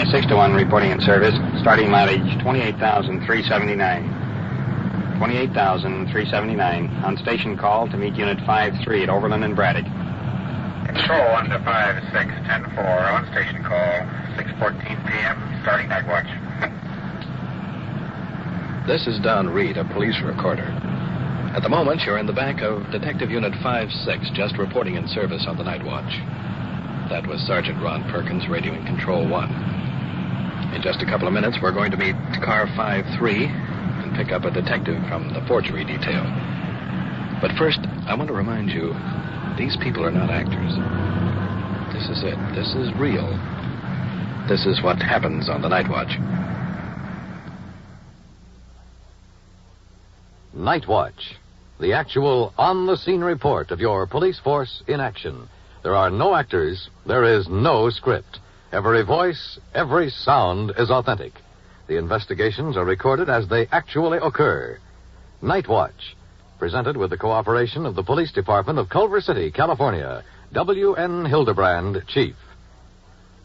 6-1 reporting in service. Starting mileage 28,379. 28,379. On station call to meet Unit 5-3 at Overland and Braddock. Control 1 to 5-6-10-4. On station call 6:14 p.m. Starting night watch. This is Don Reed, a police recorder. At the moment, you're in the back of Detective Unit 5-6, just reporting in service on the night watch. That was Sergeant Ron Perkins, radioing Control 1. In just a couple of minutes, we're going to meet car 5-3 and pick up a detective from the forgery detail. But first, I want to remind you, these people are not actors. This is it. This is real. This is what happens on the night watch. Night Watch, the actual on-the-scene report of your police force in action. There are no actors. There is no script. Every voice, every sound is authentic. The investigations are recorded as they actually occur. Night Watch, presented with the cooperation of the Police Department of Culver City, California. W.N. Hildebrand, Chief.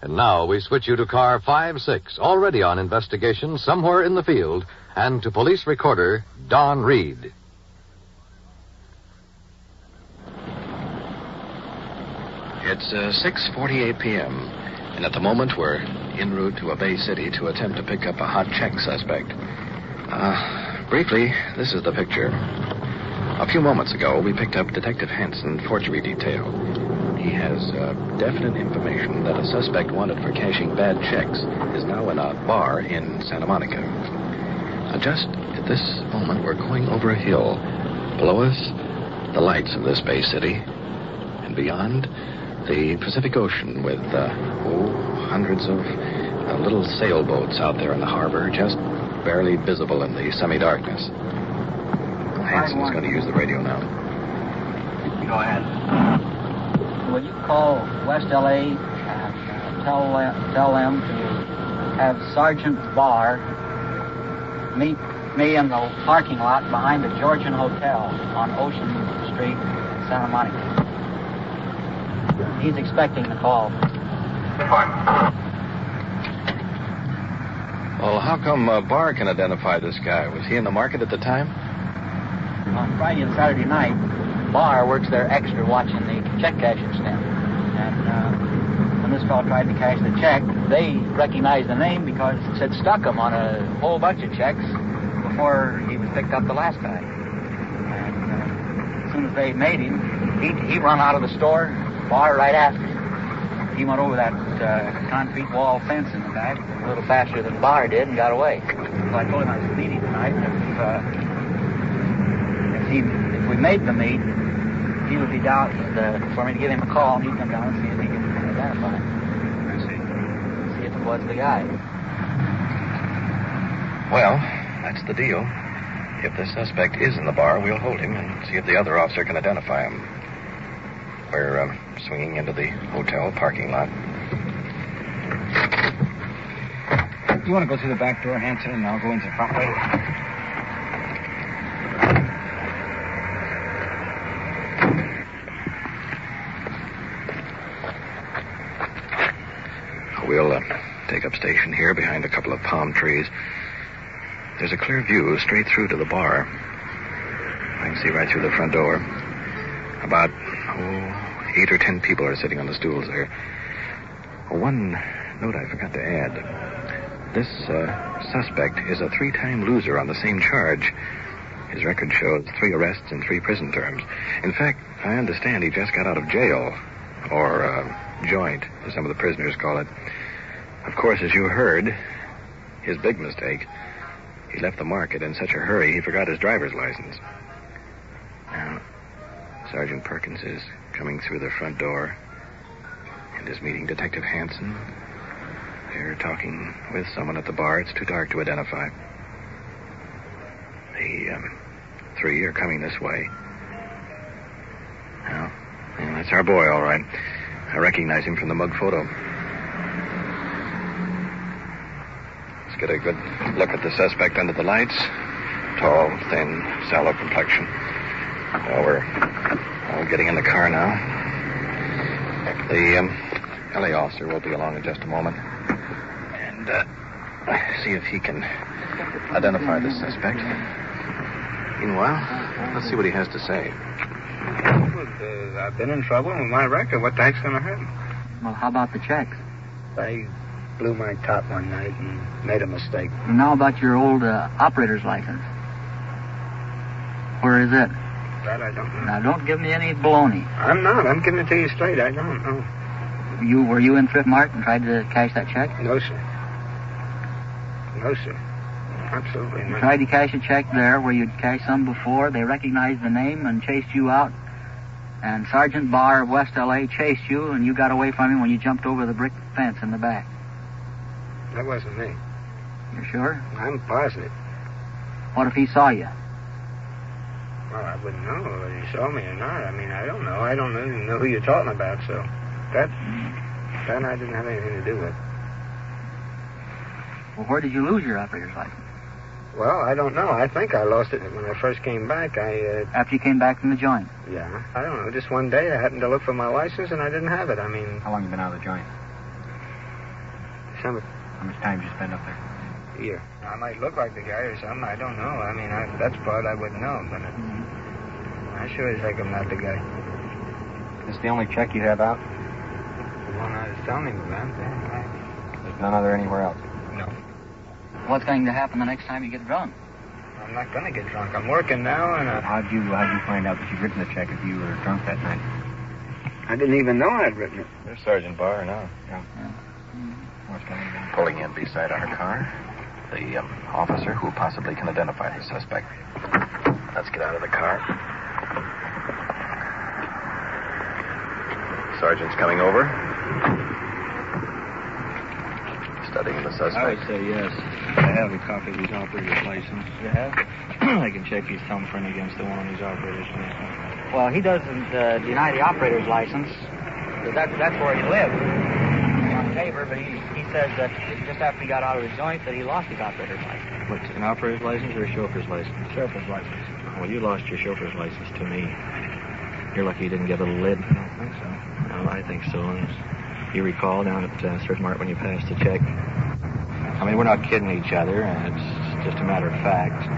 And now we switch you to car 5-6, already on investigation somewhere in the field, and to police recorder Don Reed. It's 6:48 p.m., and at the moment we're en route to a Bay City to attempt to pick up a hot check suspect. Briefly, this is the picture. A few moments ago, we picked up Detective Hansen, forgery detail. He has definite information that a suspect wanted for cashing bad checks is now in a bar in Santa Monica. Just at this moment, we're going over a hill. Below us, the lights of this Bay City. And beyond, the Pacific Ocean with, hundreds of little sailboats out there in the harbor, just barely visible in the semi-darkness. Hansen is going to use the radio now. Go ahead. Will you call West L.A. and tell them to have Sergeant Barr meet me in the parking lot behind the Georgian Hotel on Ocean Street in Santa Monica. He's expecting the call. Well, how come Barr can identify this guy? Was he in the market at the time? On Friday and Saturday night, Barr works there extra watching the check cashing stand. And when this fellow tried to cash the check, they recognized the name because it said Stuckham on a whole bunch of checks before he was picked up the last time. And as soon as they made him, he run out of the store, Barr right after him. He went over that concrete wall fence in the back a little faster than Barr did and got away. So I told him I was meeting tonight, if we made the meet, he would be down for me to give him a call, and he'd come down and see if he could identify him. See if it was the guy. Well, that's the deal. If the suspect is in the bar, we'll hold him and see if the other officer can identify him. We're swinging into the hotel parking lot. You want to go through the back door, Hanson, and I'll go into the front way? We'll take up station here behind a couple of palm trees. There's a clear view straight through to the bar. I can see right through the front door. About, 8 or 10 people are sitting on the stools there. One note I forgot to add. This suspect is a 3-time loser on the same charge. His record shows 3 arrests and 3 prison terms. In fact, I understand he just got out of jail, or joint, as some of the prisoners call it. Of course, as you heard, his big mistake, he left the market in such a hurry he forgot his driver's license. Now, Sergeant Perkins is coming through the front door and is meeting Detective Hansen. They're talking with someone at the bar. It's too dark to identify. The 3 are coming this way. Well, that's our boy, all right. I recognize him from the mug photo. Let's get a good look at the suspect under the lights. Tall, thin, sallow complexion. Well, we're all getting in the car now. The LA officer will be along in just a moment. And see if he can identify the suspect. Meanwhile, let's see what he has to say. I've been in trouble with my record. What the heck's going to happen? Well, how about the checks? I blew my top one night and made a mistake. And now about your old operator's license. Where is it? That I don't know. Now, don't give me any baloney. I'm not. I'm giving it to you straight. I don't know. Were you in Thrift Mart and tried to cash that check? No, sir. No, sir. Absolutely You not. tried to cash a check there where you'd cashed some before. They recognized the name and chased you out. And Sergeant Barr of West L.A. chased you, and you got away from him when you jumped over the brick fence in the back. That wasn't me. You're sure? I'm positive. What if he saw you? Well, I wouldn't know whether he saw me or not. I mean, I don't know. I don't even know who you're talking about, so that I didn't have anything to do with. Well, where did you lose your operator's license? Well, I don't know. I think I lost it when I first came back. After you came back from the joint? Yeah. I don't know. Just one day I happened to look for my license and I didn't have it. I mean... How long you been out of the joint? Some How much time did you spend up there? year. I might look like the guy or something. I don't know. I mean, that's part I wouldn't know, but I sure as heck I'm not the guy. This the only check you have out? The one I was telling him about. Yeah, There's none other anywhere else? no. What's going to happen the next time you get drunk? I'm not going to get drunk. I'm working now, and How'd you find out that you'd written the check if you were drunk that night? I didn't even know I'd written it. There's Sergeant Barr now. What's going on? Pulling in beside our car. The officer who possibly can identify the suspect. Let's get out of the car. Sergeant's coming over. Studying the suspect. I would say yes. I have a copy of his operator's license. You have? I can check his thumbprint against the one on his operator's license. Well, he doesn't deny the operator's license. That's where he lives. On Tabor, but he says that just after he got out of the joint that he lost his operator's license. What's an operator's license or a chauffeur's license? Chauffeur's license. Well, you lost your chauffeur's license to me. You're lucky you didn't get a little lid. I don't think so. No, I think so. And you recall down at Thrift Mart when you passed the check. I mean, we're not kidding each other, and it's just a matter of fact.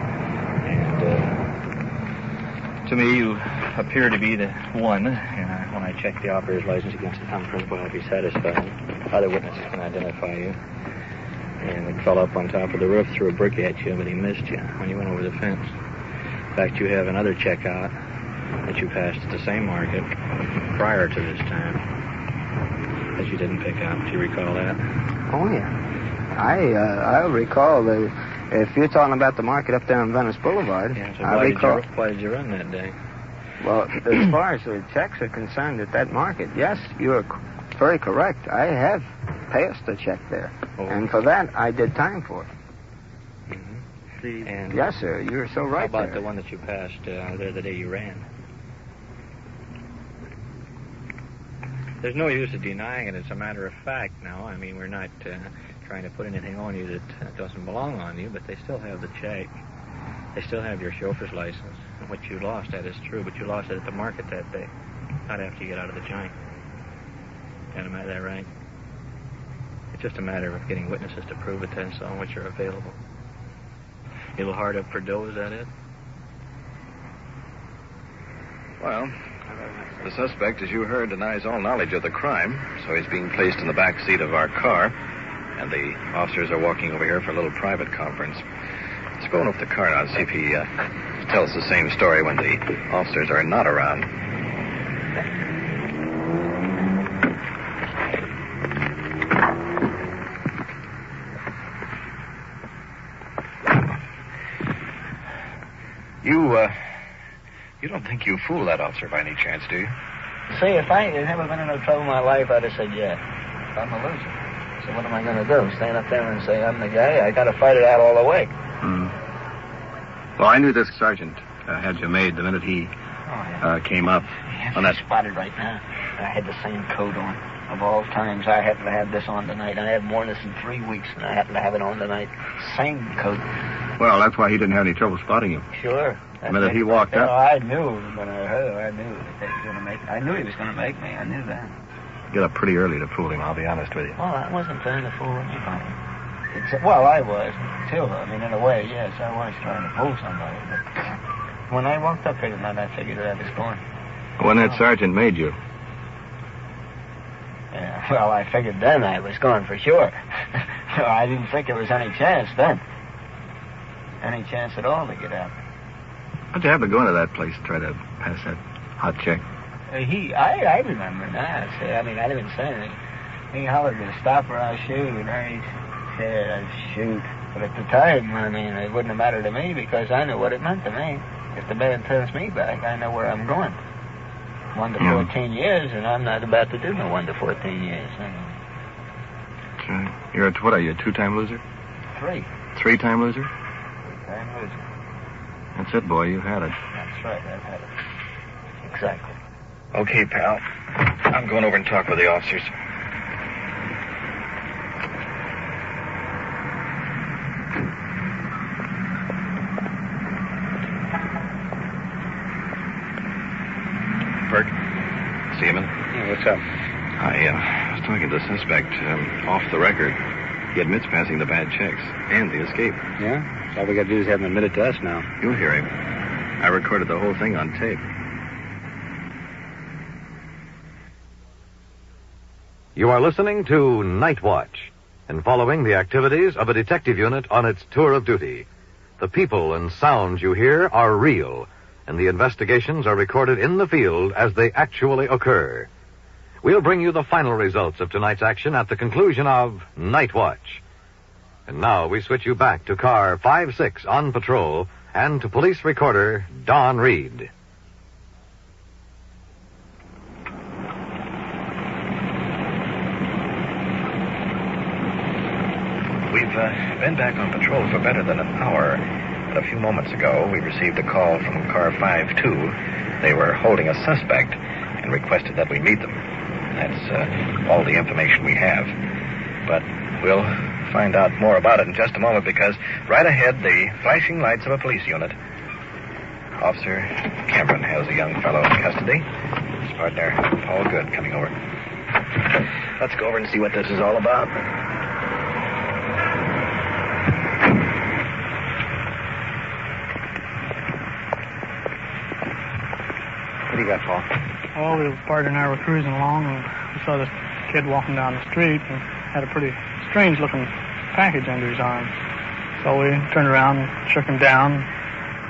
And to me, you appear to be the one. And when I checked the operator's license against the thumbprint, well, I'll be satisfied. Other witnesses can identify you. And it fell up on top of the roof, threw a brick at you, but he missed you when you went over the fence. In fact, you have another check out that you passed at the same market prior to this time that you didn't pick up. Do you recall that? Oh, yeah. I recall if you're talking about the market up there on Venice Boulevard, Yeah, so I why recall. why did you run that day? Well, as far as the checks are concerned at that market, yes, you are very correct. I have passed a check there. Oh. And for that, I did time for it. And Yes, sir. You're so right how about there. the one that you passed there the day you ran? There's no use of denying it. It's a matter of fact now. I mean, we're not trying to put anything on you that doesn't belong on you, but they still have the check. They still have your chauffeur's license. And what you lost, that is true, but you lost it at the market that day, not after you get out of the joint. Got that right? It's just a matter of getting witnesses to prove it, that's all, which are available. A little hard up for dough, is that it? Well, the suspect, as you heard, denies all knowledge of the crime, so he's being placed in the back seat of our car, and the officers are walking over here for a little private conference. Let's go over to the car now and see if he tells the same story when the officers are not around. You don't think you fooled that officer by any chance, do you? See, if I had never been in no trouble in my life, I'd have said yes. I'm a loser. So what am I going to do? Stand up there and say I'm the guy? I got to fight it out all the way. Well, I knew this sergeant had you made the minute he came up. On that spotted right now. I had the same coat on. Of all times, I happen to have this on tonight. I haven't worn this in 3 weeks, and I happen to have it on tonight. Same coat. Well, that's why he didn't have any trouble spotting you. Sure. The minute he walked up. I knew when I heard. I knew that he was going to make. I knew he was going to make me. I knew that. Get up pretty early to fool him, I'll be honest with you. Well, I wasn't trying to fool anybody. Well, I was, too. I mean, in a way, yes, I was trying to fool somebody. But when I walked up here tonight, I figured that I was going. When that sergeant made you? Yeah, well, I figured then I was going for sure. I didn't think there was any chance then. Any chance at all to get out. How'd you have to go into that place to try to pass that hot check? I remember that. See, I mean, I didn't say anything. He hollered to stop or I'll shoot. And I said, I'll shoot. But at the time, I mean, it wouldn't have mattered to me because I knew what it meant to me. If the man turns me back, I know where I'm going. 1 to 14 years, and I'm not about to do no 1 to 14 years. You're what are you, a 2-time loser? 3. 3-time loser? 3-time loser. That's it, boy. You had it. That's right. I've had it. Exactly. Okay, pal. I'm going over and talk with the officers. Bert, Seaman. Yeah, what's up? I was talking to the suspect off the record. He admits passing the bad checks and the escape. Yeah? All we got to do is have him admit it to us now. You'll hear him. I recorded the whole thing on tape. You are listening to Night Watch and following the activities of a detective unit on its tour of duty. The people and sounds you hear are real, and the investigations are recorded in the field as they actually occur. We'll bring you the final results of tonight's action at the conclusion of Night Watch. And now we switch you back to car 5-6 on patrol and to police recorder Don Reed. We've been back on patrol for better than an hour. But a few moments ago, we received a call from car 5-2. They were holding a suspect and requested that we meet them. That's all the information we have. But we'll find out more about it in just a moment because right ahead, the flashing lights of a police unit. Officer Cameron has a young fellow in custody. His partner, Paul Good, coming over. Let's go over and see what this is all about. What do you got, Paul? Well, the partner and I were cruising along, and we saw this kid walking down the street and had a pretty strange-looking package under his arm. So we turned around and shook him down,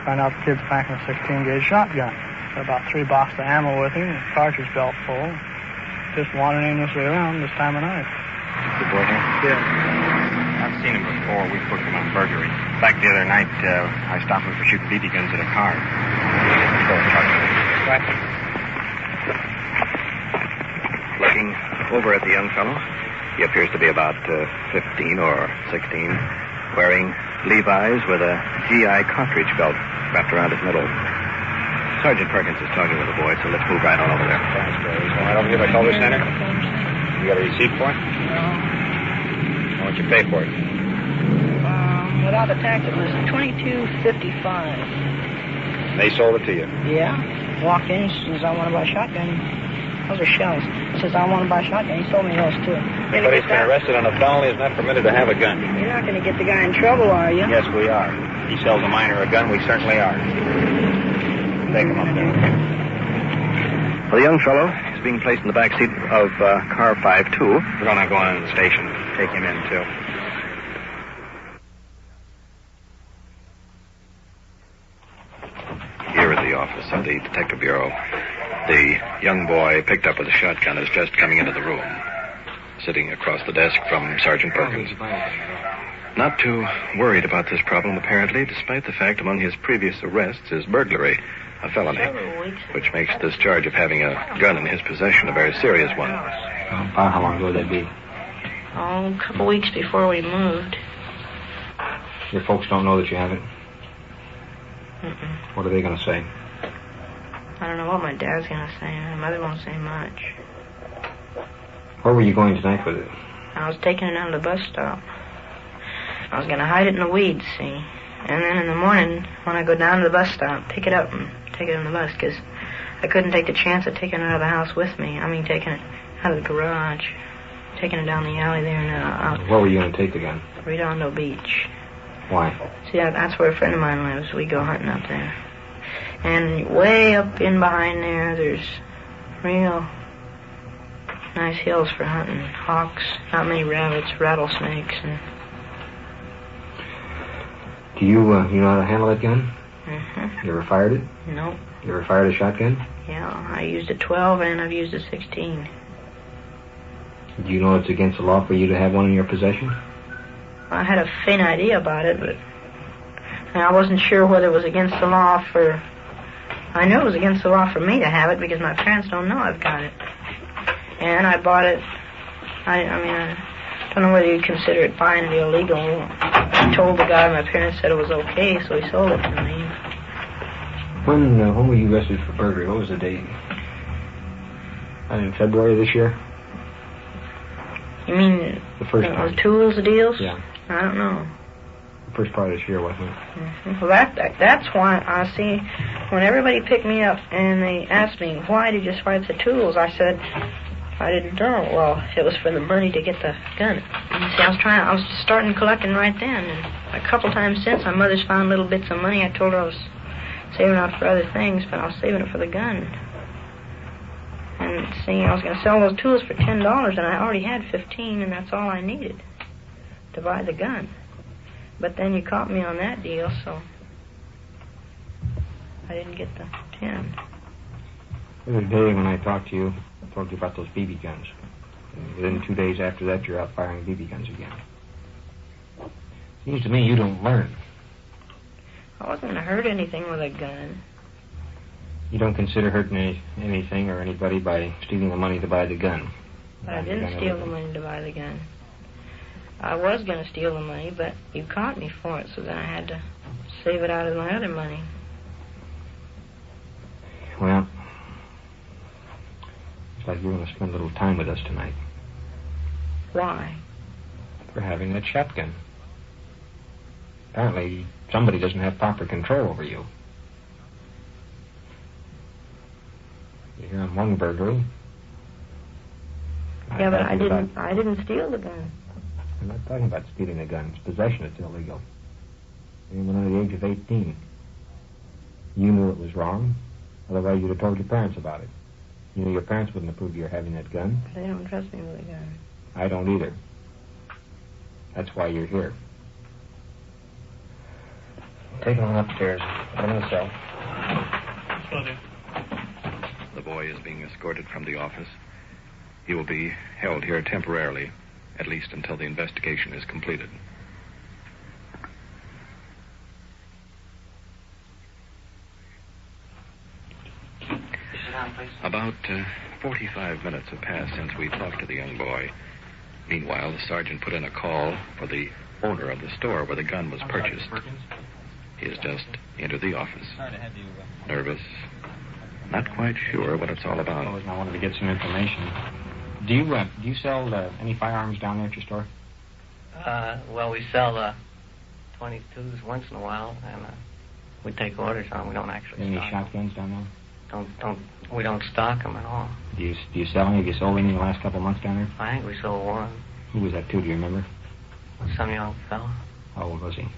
found out the kid's packing a 16-gauge shotgun. Got about 3 boxes of ammo with him, a cartridge belt full. Just wandering aimlessly around this time of night. Good boy, huh? Yeah. I've seen him before. We booked him on burglary. In fact, the other night, I stopped him for shooting BB guns at a car. Looking over at the young fellow, he appears to be about 15 or 16, wearing Levi's with a GI cartridge belt wrapped around his middle. Sergeant Perkins is talking with the boy, so let's move right on over there. Thanks, Barry. Going right over here by Culver Center? You got a receipt for it? No. How much you pay for it? Without the tax, it was $22.55. They sold it to you? Yeah. Walked in, says, I want to buy a shotgun. Those are shells. Says, I want to buy a shotgun. He sold me those, too. Anybody's been arrested on a felony is not permitted to have a gun. You're not going to get the guy in trouble, are you? Yes, we are. He sells a minor a gun, we certainly are. Take him up there. Well, the young fellow is being placed in the back seat of car 5-2. We're going to go on to the station. Take him in, too. Here at the office of the Detective Bureau, the young boy picked up with a shotgun is just coming into the room, sitting across the desk from Sergeant Perkins. Not too worried about this problem, apparently, despite the fact among his previous arrests is burglary, a felony, which makes this charge of having a gun in his possession a very serious one. How long ago would that be? Oh, a couple weeks before we moved. Your folks don't know that you have it? Mm-mm. What are they going to say? I don't know what my dad's going to say. My mother won't say much. Where were you going tonight with it? I was taking it down to the bus stop. I was going to hide it in the weeds, see? And then in the morning, when I go down to the bus stop, pick it up and take it on the bus, because I couldn't take the chance of taking it out of the house with me. I mean, taking it out of the garage. taking it down the alley there and out Where were you going to take the gun? Redondo Beach. Why? See, that's where a friend of mine lives. We go hunting up there. And way up in behind there, there's real nice hills for hunting. Hawks, not many rabbits, rattlesnakes, and... Do you know how to handle that gun? Mm-hmm. You ever fired it? Nope. You ever fired a shotgun? Yeah, I used a 12 and I've used a 16. Do you know it's against the law for you to have one in your possession? I had a faint idea about it, but I wasn't sure whether it was against the law for... I knew it was against the law for me to have it because my parents don't know I've got it. And I bought it... I don't know whether you'd consider it buying it illegal. I told the guy my parents said it was okay, so he sold it to me. When were you arrested for burglary? What was the date? In February of this year? You mean the first time? The tools deals? Yeah. I don't know. The first part of this year, wasn't it? Mm-hmm. Well, that's why I see when everybody picked me up and they asked me, why did you swipe the tools? I said, I didn't know. Well, it was for the money to get the gun. And see, I was starting collecting right then. And a couple times since, my mother's found little bits of money. I told her I was saving out for other things, but I was saving it for the gun. And see, I was going to sell those tools for $10, and I already had 15, and that's all I needed to buy the gun. But then you caught me on that deal, so I didn't get the 10. The other day when I talked to you, I told you about those BB guns. And within 2 days after that, you're out firing BB guns again. Seems to me you don't learn. I wasn't going to hurt anything with a gun. You don't consider hurting anything or anybody by stealing the money to buy the gun. But I didn't steal the money to buy the gun. I was going to steal the money, but you caught me for it, so then I had to save it out of my other money. Well, looks like you're going to spend a little time with us tonight. Why? For having that shotgun. Apparently, somebody doesn't have proper control over you. You're here on one burglary. Yeah, but I didn't steal the gun. I'm not talking about stealing the gun. It's possession. It's illegal. Anyone under the age of 18. You knew it was wrong. Otherwise, you'd have told your parents about it. You knew your parents wouldn't approve of your having that gun. They don't trust me with a gun. I don't either. That's why you're here. Take him on upstairs. Put him in the cell. The boy is being escorted from the office. He will be held here temporarily, at least until the investigation is completed. About 45 minutes have passed since we talked to the young boy. Meanwhile, the sergeant put in a call for the owner of the store where the gun was purchased. He has just entered the office. Nervous. Not quite sure what it's all about. I wanted to get some information. Do you sell any firearms down there at your store? Well, we sell 22s once in a while, and we take orders on them. We don't actually Any stock shotguns down there? We don't stock them at all. Do you sell any? Have you sold any in the last couple of months down there? I think we sold one. Who was that to? Do you remember? Some young fella. How old was he?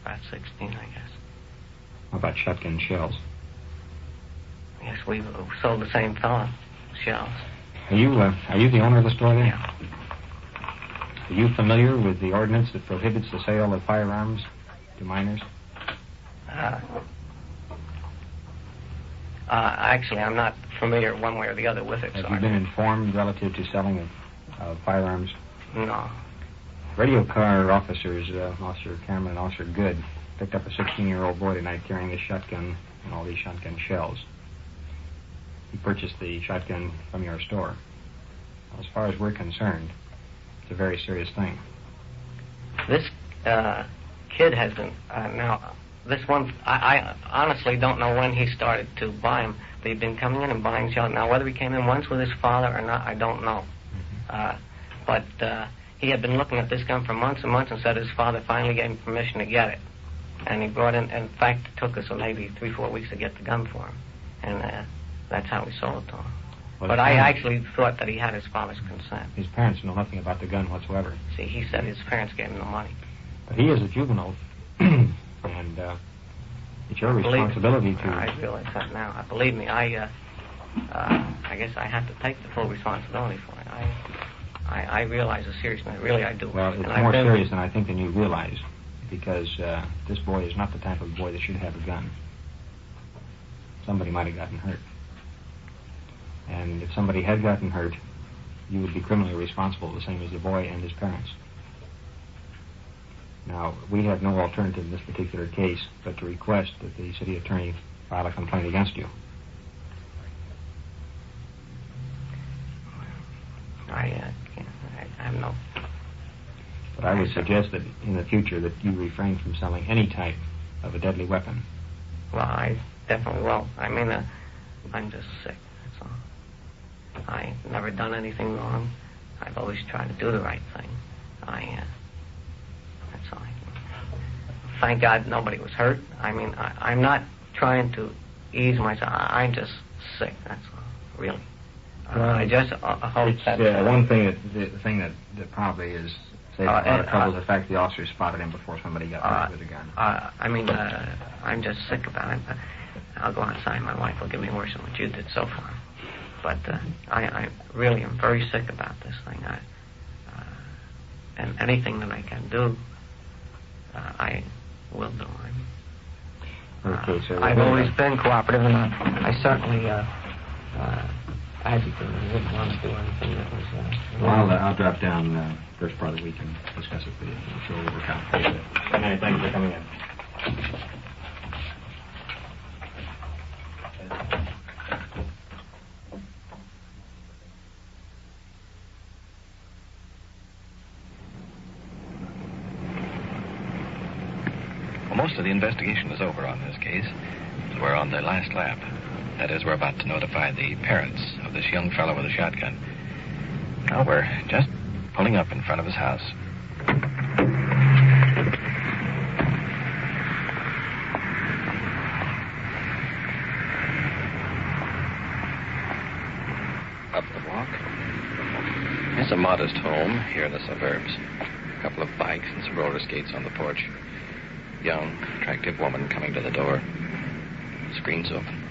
About 16, I guess. How about shotgun shells? Yes, we sold the same fella shells. Are you the owner of the store there? Yeah. Are you familiar with the ordinance that prohibits the sale of firearms to minors? Actually, I'm not familiar one way or the other with it. Have you been informed relative to selling of firearms? No. Radio car officers, Officer Cameron and Officer Good, picked up a 16-year-old boy tonight carrying a shotgun and all these shotgun shells. He purchased the shotgun from your store. As far as we're concerned, it's a very serious thing. This kid has been now. This one, I honestly don't know when he started to buy them. They've been coming in and buying shells. Now, whether he came in once with his father or not, I don't know. But he had been looking at this gun for months and months and said his father finally gave him permission to get it. And he brought in fact, it took us maybe 3-4 weeks to get the gun for him. And that's how we sold it to him. Well, but I actually thought that he had his father's consent. His parents know nothing about the gun whatsoever. See, he said his parents gave him the money. But he is a juvenile, and it's your responsibility to... I realize that now. Believe me, I guess I have to take the full responsibility for it. I realize the seriousness. Really, I do. Well, it's more serious than I think than you realize, because this boy is not the type of boy that should have a gun. Somebody might have gotten hurt. And if somebody had gotten hurt, you would be criminally responsible, the same as the boy and his parents. Now, we have no alternative in this particular case but to request that the city attorney file a complaint against you. I have no... But I would suggest that in the future that you refrain from selling any type of a deadly weapon. Well, I definitely will. I mean, I'm just sick, that's all. I've never done anything wrong. I've always tried to do the right thing. That's all. Thank God nobody was hurt. I mean, I'm not trying to ease myself. I'm just sick, that's all, really. I just hope that... one thing the thing that probably is saving a lot of trouble is the fact the officers spotted him before somebody got hurt with a gun. I'm just sick about it. I'll go outside. My wife will give me worse than what you did so far. But I really am very sick about this thing. And anything that I can do, I will do. Okay, sir. I've always been cooperative, and I certainly agitated. I didn't want to do anything that was... I'll drop down first part of the week and discuss it with you. I'm sure we'll work out. Good night. Thank you for coming in. Well, most of the investigation is over on this case. We're on the last lap. That is, we're about to notify the parents of this young fellow with a shotgun. Now, we're just pulling up in front of his house. Up the walk. It's a modest home here in the suburbs. A couple of bikes and some roller skates on the porch. Young, attractive woman coming to the door. Screen's open.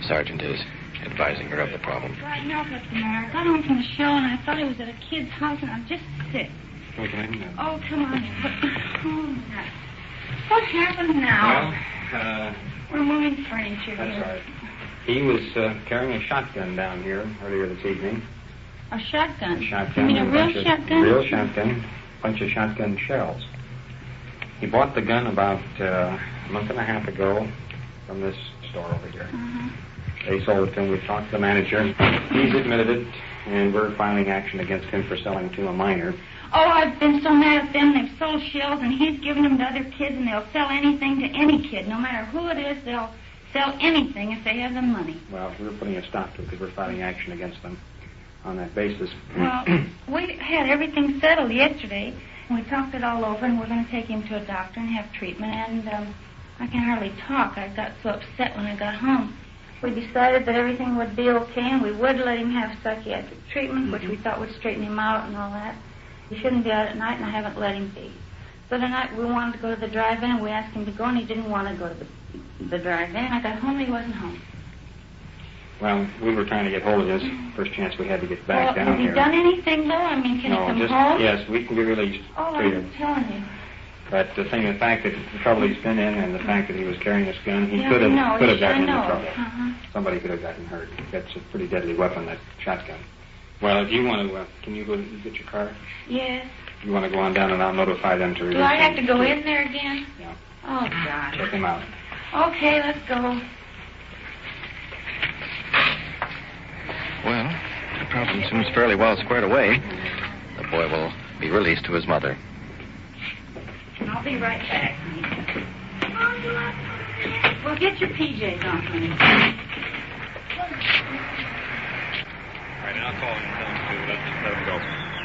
Sergeant is advising her of the problem. I know what's the matter. I got home from the show and I thought I was at a kid's house and I'm just sick. Can we come in? Oh, come on. What happened now? Well, we're moving furniture that's here. right. He was carrying a shotgun down here earlier this evening. A shotgun? A shotgun. You mean a real shotgun? Real shotgun. A bunch of shotgun shells. He bought the gun about a month and a half ago from this store over here. Uh-huh. They sold it to him. We talked to the manager. He's admitted it, and we're filing action against him for selling to a minor. Oh, I've been so mad at them. They've sold shells, and he's given them to other kids, and they'll sell anything to any kid. No matter who it is, they'll sell anything if they have the money. Well, we're putting a stop to it because we're filing action against them on that basis. Well, we had everything settled yesterday, and we talked it all over, and we're going to take him to a doctor and have treatment, and I can hardly talk. I got so upset when I got home. We decided that everything would be okay, and we would let him have psychiatric treatment, which we thought would straighten him out and all that. He shouldn't be out at night, and I haven't let him be. So tonight we wanted to go to the drive-in, and we asked him to go, and he didn't want to go to the drive-in. I got home, and he wasn't home. Well, we were trying to get hold of his first chance we had to get back down here. Has he done anything, though? I mean, can he come home? Yes, we can be released. Oh, I'm telling you. But the fact that the trouble he's been in and the fact that he was carrying this gun, he could have gotten into trouble. Uh-huh. Somebody could have gotten hurt. That's a pretty deadly weapon, that shotgun. Well, if you want to, can you go get your car? Yes. You want to go on down and I'll notify them to release him. Do I have to go in there again? Yeah. Oh, God. Check him out. Okay, let's go. Well, the problem seems fairly well squared away. The boy will be released to his mother. I'll be right back. Well, get your PJs on, honey. All right, I'll call him and tell him to let him go.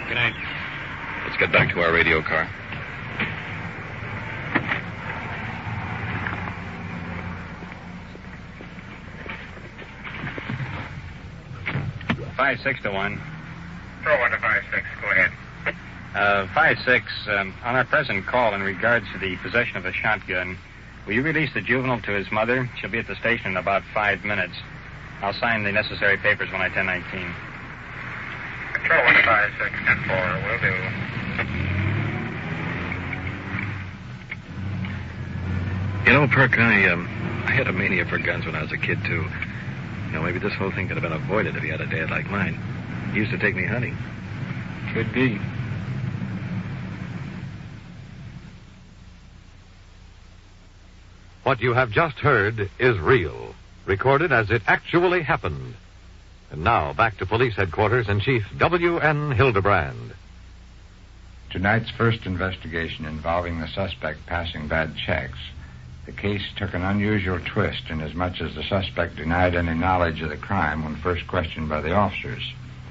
Good night. Let's get back to our radio car. 5-6 to 1. Throw 1 to 5-6. Go ahead. 5-6, on our present call in regards to the possession of a shotgun, will you release the juvenile to his mother? She'll be at the station in about 5 minutes. I'll sign the necessary papers when I 1019. Control 1 to 5-6, 10-4. Will do. You know, Perk, I had a mania for guns when I was a kid, too. You know, maybe this whole thing could have been avoided if he had a dad like mine. He used to take me hunting. Could be. What you have just heard is real, recorded as it actually happened. And now, back to Police Headquarters and Chief W.N. Hildebrand. Tonight's first investigation involving the suspect passing bad checks. The case took an unusual twist inasmuch as the suspect denied any knowledge of the crime when first questioned by the officers.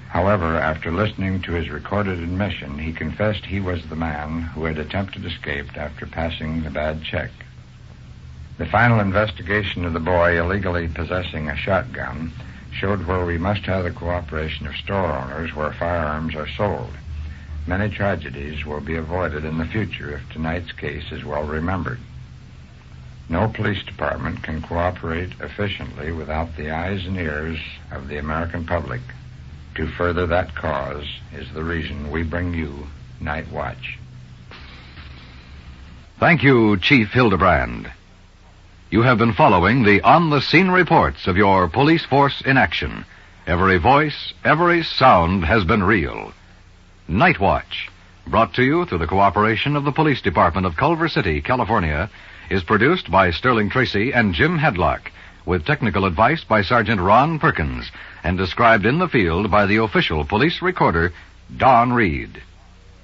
However, after listening to his recorded admission, he confessed he was the man who had attempted escape after passing the bad check. The final investigation of the boy illegally possessing a shotgun showed where we must have the cooperation of store owners where firearms are sold. Many tragedies will be avoided in the future if tonight's case is well remembered. No police department can cooperate efficiently without the eyes and ears of the American public. To further that cause is the reason we bring you Night Watch. Thank you, Chief Hildebrand. You have been following the on-the-scene reports of your police force in action. Every voice, every sound has been real. Night Watch, brought to you through the cooperation of the Police Department of Culver City, California, is produced by Sterling Tracy and Jim Hadlock, with technical advice by Sergeant Ron Perkins, and described in the field by the official police recorder, Don Reed.